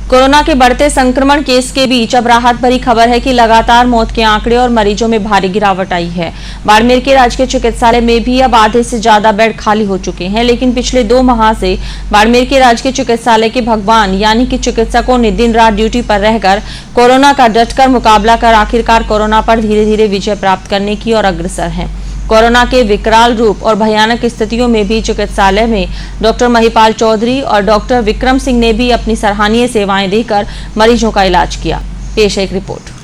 Corona के बढ़ते संक्रमण केस के बीच अब राहत भरी खबर है कि लगातार मौत के आंकड़े और मरीजों में भारी गिरावट आई है। बाड़मेर के राजकीय चिकित्सालय में भी अब आधे से ज्यादा बेड खाली हो चुके हैं, लेकिन पिछले 2 माह से बाड़मेर के राजकीय चिकित्सालय के भगवान यानी कि चिकित्सकों ने दिन रात ड्यूटी पर रहकर कोरोना का डटकर मुकाबला कर आखिरकार कोरोना पर धीरे धीरे विजय प्राप्त करने की ओर अग्रसर है। कोरोना के विकराल रूप और भयानक स्थितियों में भी चिकित्सालय में डॉक्टर महिपाल चौधरी और डॉक्टर विक्रम सिंह ने भी अपनी सराहनीय सेवाएं देकर मरीजों का इलाज किया। पेश है एक रिपोर्ट।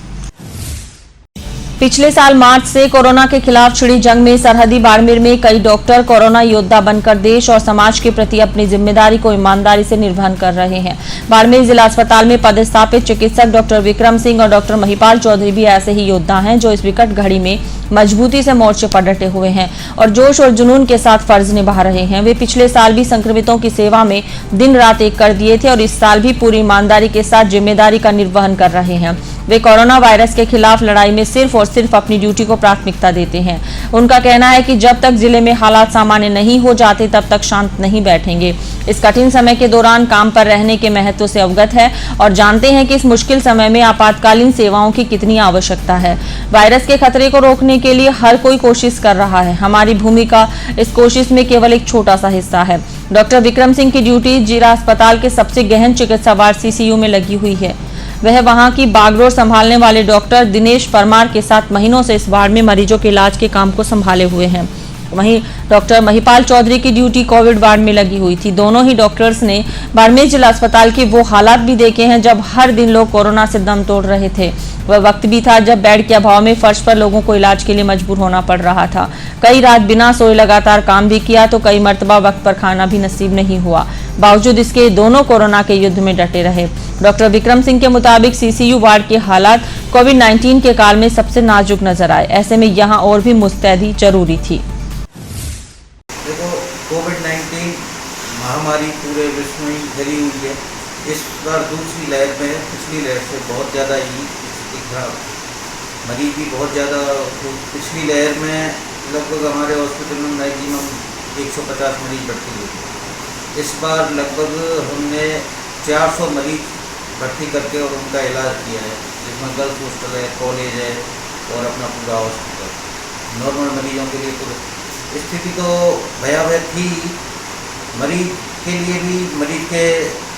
पिछले साल मार्च से कोरोना के खिलाफ छिड़ी जंग में सरहदी बाड़मेर में कई डॉक्टर कोरोना योद्धा बनकर देश और समाज के प्रति अपनी जिम्मेदारी को ईमानदारी से निर्वहन कर रहे हैं। बाड़मेर जिला अस्पताल में पदस्थापित चिकित्सक डॉक्टर विक्रम सिंह और डॉक्टर महिपाल चौधरी भी ऐसे ही योद्धा हैं जो इस विकट घड़ी में मजबूती से मोर्चे पर डटे हुए हैं और जोश और जुनून के साथ फर्ज निभा रहे हैं। वे पिछले साल भी संक्रमितों की सेवा में दिन रात एक कर दिए थे और इस साल भी पूरी ईमानदारी के साथ जिम्मेदारी का निर्वहन कर रहे हैं। वे कोरोना वायरस के खिलाफ लड़ाई में सिर्फ और सिर्फ अपनी ड्यूटी को प्राथमिकता देते हैं। उनका कहना है कि जब तक जिले में हालात सामान्य नहीं हो जाते तब तक शांत नहीं बैठेंगे। इस कठिन समय के दौरान काम पर रहने के महत्व से अवगत है और जानते हैं कि इस मुश्किल समय में आपातकालीन सेवाओं की कितनी आवश्यकता है। वायरस के खतरे को रोकने के लिए हर कोई कोशिश कर रहा है। हमारी भूमिका इस कोशिश में केवल एक छोटा सा हिस्सा है। डॉक्टर विक्रम सिंह की ड्यूटी जिला अस्पताल के सबसे गहन चिकित्सा वार्ड सीसीयू में लगी हुई है। वह वहां की बागडोर संभालने वाले डॉक्टर दिनेश परमार के साथ महीनों से इस वार्ड में मरीजों के इलाज के काम को संभाले हुए हैं। वहीं डॉक्टर महिपाल चौधरी की ड्यूटी कोविड वार्ड में लगी हुई थी। दोनों ही डॉक्टर्स ने बाड़मेर जिला अस्पताल के वो हालात भी देखे हैं जब हर दिन लोग कोरोना से दम तोड़ रहे थे। वह वक्त भी था जब बेड के अभाव में फर्श पर लोगों को इलाज के लिए मजबूर होना पड़ रहा था। कई रात बिना सोए लगातार काम भी किया तो कई मर्तबा वक्त पर खाना भी नसीब नहीं हुआ। बावजूद इसके दोनों कोरोना के युद्ध में डटे रहे। डॉक्टर विक्रम सिंह के मुताबिक सीसीयू वार्ड के हालात कोविड-19 के काल में सबसे नाजुक नजर आए। ऐसे में यहाँ और भी मुस्तैदी जरूरी थी। देखो, कोविड-19 महामारी पूरे विश्व में फैली हुई है। इस बार दूसरी लहर में पिछली लहर से बहुत ज़्यादा ही मरीज भी बहुत ज़्यादा। पिछली लहर में लगभग हमारे हॉस्पिटल में मैक्सिमम 150 मरीज भर्ती हुए थे। इस बार लगभग हमने 400 मरीज भर्ती करके और उनका इलाज किया है, जिसमें गर्ल्स हॉस्टल है, कॉलेज है और अपना पूरा हॉस्पिटल। नॉर्मल मरीजों के लिए तो स्थिति तो भयावह थी। मरीज के लिए भी, मरीज के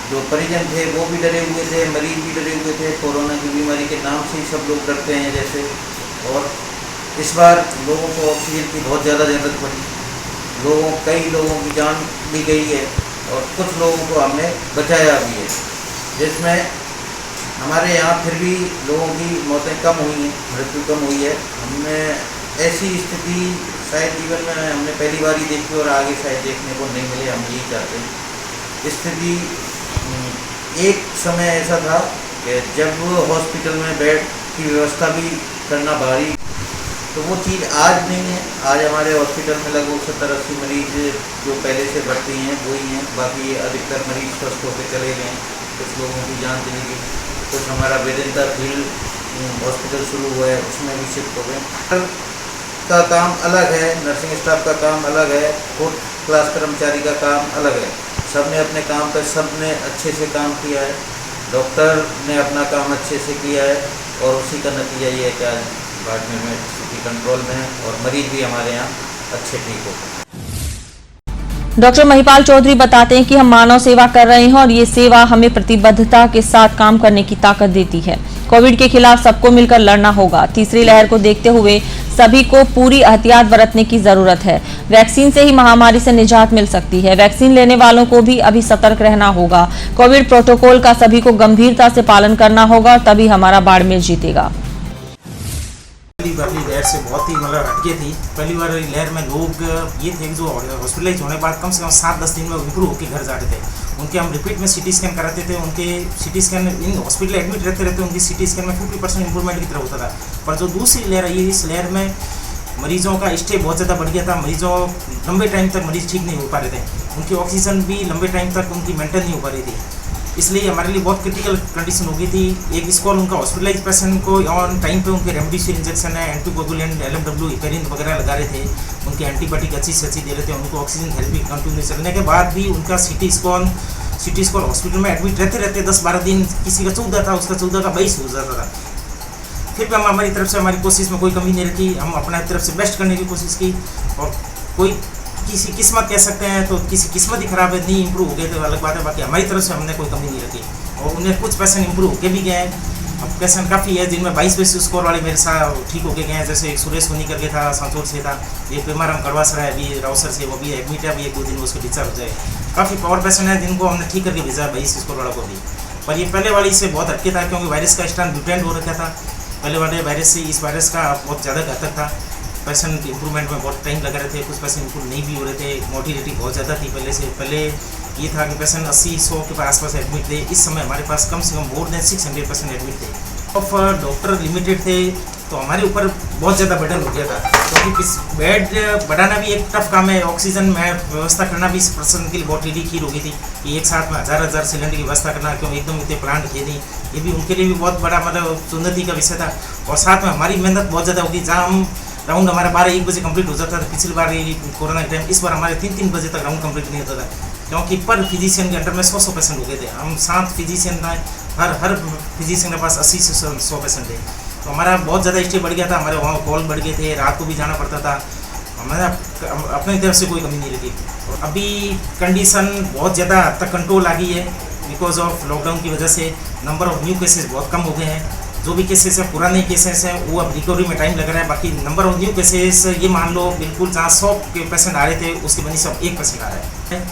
जो परिजन थे वो भी डरे हुए थे, मरीज भी डरे हुए थे। कोरोना की बीमारी के नाम से ही सब लोग डरते हैं जैसे। और इस बार लोगों को ऑक्सीजन की बहुत ज़्यादा ज़रूरत पड़ी। कई लोगों की जान भी गई है और कुछ लोगों को हमने बचाया भी है, जिसमें हमारे यहाँ फिर भी लोगों की मौतें कम हुई हैं, मृत्यु कम हुई है। हमने ऐसी स्थिति शायद जीवन में हमने पहली बार ही देखी और आगे शायद देखने को नहीं मिले। हम यही चाहते हैं। स्थिति एक समय ऐसा था कि जब हॉस्पिटल में बेड की व्यवस्था भी करना भारी, तो वो चीज़ आज नहीं है। आज हमारे हॉस्पिटल में लगभग 70-80 मरीज जो पहले से भर्ती हैं वही हैं। बाकी अधिकतर मरीज स्वस्थ होकर चले गए हैं। कुछ लोगों की जान चली गई। कुछ हमारा वेदेंता फील्ड हॉस्पिटल शुरू हुआ है, उसमें भी शिफ्ट हो गए। का काम अलग है, नर्सिंग स्टाफ का काम अलग है, 4th क्लास कर्मचारी का काम अलग है। सब ने अपने काम पर सबने अच्छे से काम किया है। डॉक्टर ने अपना काम अच्छे से किया है और उसी का नतीजा ये है कि आज बाड़मेर में स्थिति कंट्रोल में है और मरीज भी हमारे यहाँ अच्छे ठीक हो। डॉक्टर महिपाल चौधरी बताते हैं कि हम मानव सेवा कर रहे हैं और ये सेवा हमें प्रतिबद्धता के साथ काम करने की ताकत देती है। कोविड के खिलाफ सबको मिलकर लड़ना होगा। तीसरी लहर को देखते हुए सभी को पूरी एहतियात बरतने की जरूरत है। वैक्सीन से ही महामारी से निजात मिल सकती है। वैक्सीन लेने वालों को भी अभी सतर्क रहना होगा। कोविड प्रोटोकॉल का सभी को गंभीरता से पालन करना होगा, तभी हमारा बाड़मेर जीतेगा। पहली लहर से बहुत ही मतलब हटके थी। पहली बार लहर में लोग ये थे जो हॉस्पिटलाइज होने के बाद कम से कम 7-10 दिन में इम्प्रूव होकर घर जा रहे थे। उनके हम रिपीट में सीटी स्कैन कराते थे। उनके CT scan in hospital admit रहते उनकी सीटी स्कैन में 50% इंप्रूवमेंट की तरह होता था। पर जो दूसरी लहर आई, इस लहर में मरीजों का स्टे बहुत ज़्यादा बढ़ गया था। मरीजों लंबे टाइम तक मरीज ठीक नहीं हो पा रहे थे। उनकी ऑक्सीजन भी लंबे टाइम तक उनकी मेंटेन नहीं हो पा रही थी। इसलिए हमारे लिए बहुत क्रिटिकल कंडीशन हो गई थी। एक स्कॉल उनका हॉस्पिटलाइज पेशेंट को ऑन टाइम पे उनके रेमडेसिविर इंजेक्शन है, एंटीकोगुलेंट, LMW, हेपेरिन वगैरह लगा रहे थे। उनके एंटीबायोटिक अच्छी से अच्छी दे रहे थे। उनको ऑक्सीजन थेरेपी कंटिन्यू चलने के बाद भी उनका CT स्कैन सिटी स्कॉल हॉस्पिटल में एडमिट रहते 10-12 दिन, किसी का 14 था, उसका 14 का 22 हो जाता था। फिर भी हम हमारी तरफ से हमारी कोशिश में कोई कमी नहीं रखी, हम अपना तरफ से बेस्ट करने की कोशिश की। और कोई किसी किस्मत कह सकते हैं तो किसी किस्मत ही खराब है, नहीं इंप्रूव हो गए तो अलग बात है, बाकी हमारी तरफ से हमने कोई कमी नहीं रखी। और उन्हें कुछ पेशेंट इंप्रूव होके भी गए हैं। अब पेशेंट काफ़ी है जिनमें 22 स्कोर वाले मेरे साथ ठीक होके गए हैं। जैसे एक सुरेश सोनी करके था, सांचौर से था, एक पेमाराम करवासरा है अभी रावसर से, वो भी एडमिट है, अभी 1-2 दिन में उसको डिस्चार्ज हो जाएगा। काफ़ी पावर पेशेंट है जिनको हमने ठीक करके भेजा है 22 स्कोर वाला को भी। पर ये पहले वाली से बहुत हटके था क्योंकि वायरस का स्टैंड म्यूटेंट हो रखा था। पहले वाले वायरस से इस वायरस का बहुत ज़्यादा घातक था। पेशेंट इंप्रूवमेंट में बहुत टाइम लगा रहे थे, कुछ पेशेंट इंप्रूव नहीं भी हो रहे थे, मोर्टिलिटी बहुत ज़्यादा थी पहले से। पहले ये था कि पेशेंट 80-100 के आसपास एडमिट थे, इस समय हमारे पास कम से कम मोर देन 600 पेशेंट एडमिट थे। ऑफ डॉक्टर लिमिटेड थे तो हमारे ऊपर बहुत ज़्यादा बर्डन हो गया था क्योंकि बेड बढ़ाना भी एक टफ काम है, ऑक्सीजन में व्यवस्था करना भी इस पर्सन के लिए बहुत रीडी खीर हो गई थी कि एक साथ में 1000 सिलेंडर की व्यवस्था करना, क्योंकि एकदम इतने प्लांट थे नहीं, ये भी उनके लिए भी बहुत बड़ा मतलब चुनौती का विषय था। और साथ में हमारी मेहनत बहुत ज़्यादा होगी, जहाँ हम राउंड हमारा 12-1 बजे कंप्लीट हो जाता था पिछली बार कोरोना के टाइम, इस बार हमारे 3-3 बजे तक राउंड कंप्लीट नहीं होता था क्योंकि पर फिजिशियन के अंडर में 100 पेशेंट हो गए थे। हम 7 फिजिशियन था, हर फिजिशियन के पास 80 से 100 पेशेंट थे, तो हमारा बहुत ज़्यादा स्टे बढ़ गया था, हमारे वहाँ कॉल बढ़ गए थे, रात को भी जाना पड़ता था, हमारा अपनी तरफ से कोई कमी नहीं रखी। अभी कंडीशन बहुत ज़्यादा हद तक कंट्रोल आ गई है बिकॉज ऑफ लॉकडाउन की वजह से नंबर ऑफ न्यू केसेस बहुत कम हो गए हैं। जो भी केसेस हैं पुराने केसेस हैं वो अब रिकवरी में टाइम लग रहा है, बाकी नंबर ऑफ न्यू केसेस ये मान लो बिल्कुल जहाँ 100 के पेशेंट आ रहे थे उसके बनी से 1 पेशेंट आ रहा है।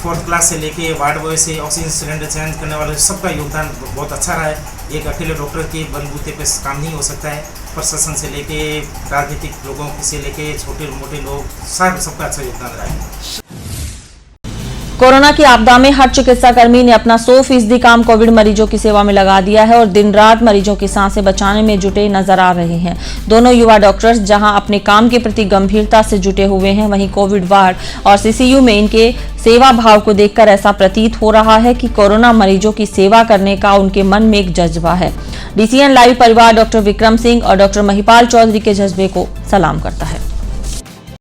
4th क्लास से लेके वार्ड बॉय से ऑक्सीजन सिलेंडर चेंज करने वाले सबका योगदान बहुत अच्छा रहा है। एक अकेले डॉक्टर के बलबूते पे काम नहीं हो सकता है, प्रशासन से लेके राजनीतिक लोगों से लेके छोटे मोटे लोग सबका अच्छा योगदान रहा है। कोरोना की आपदा में हर चिकित्साकर्मी ने अपना 100% काम कोविड मरीजों की सेवा में लगा दिया है और दिन रात मरीजों की सांसें बचाने में जुटे नजर आ रहे हैं। दोनों युवा डॉक्टर्स जहां अपने काम के प्रति गंभीरता से जुटे हुए हैं, वहीं कोविड वार्ड और सीसीयू में इनके सेवा भाव को देखकर ऐसा प्रतीत हो रहा है कि कोरोना मरीजों की सेवा करने का उनके मन में एक जज्बा है। DCN लाइव परिवार डॉक्टर विक्रम सिंह और डॉक्टर महिपाल चौधरी के जज्बे को सलाम करता है।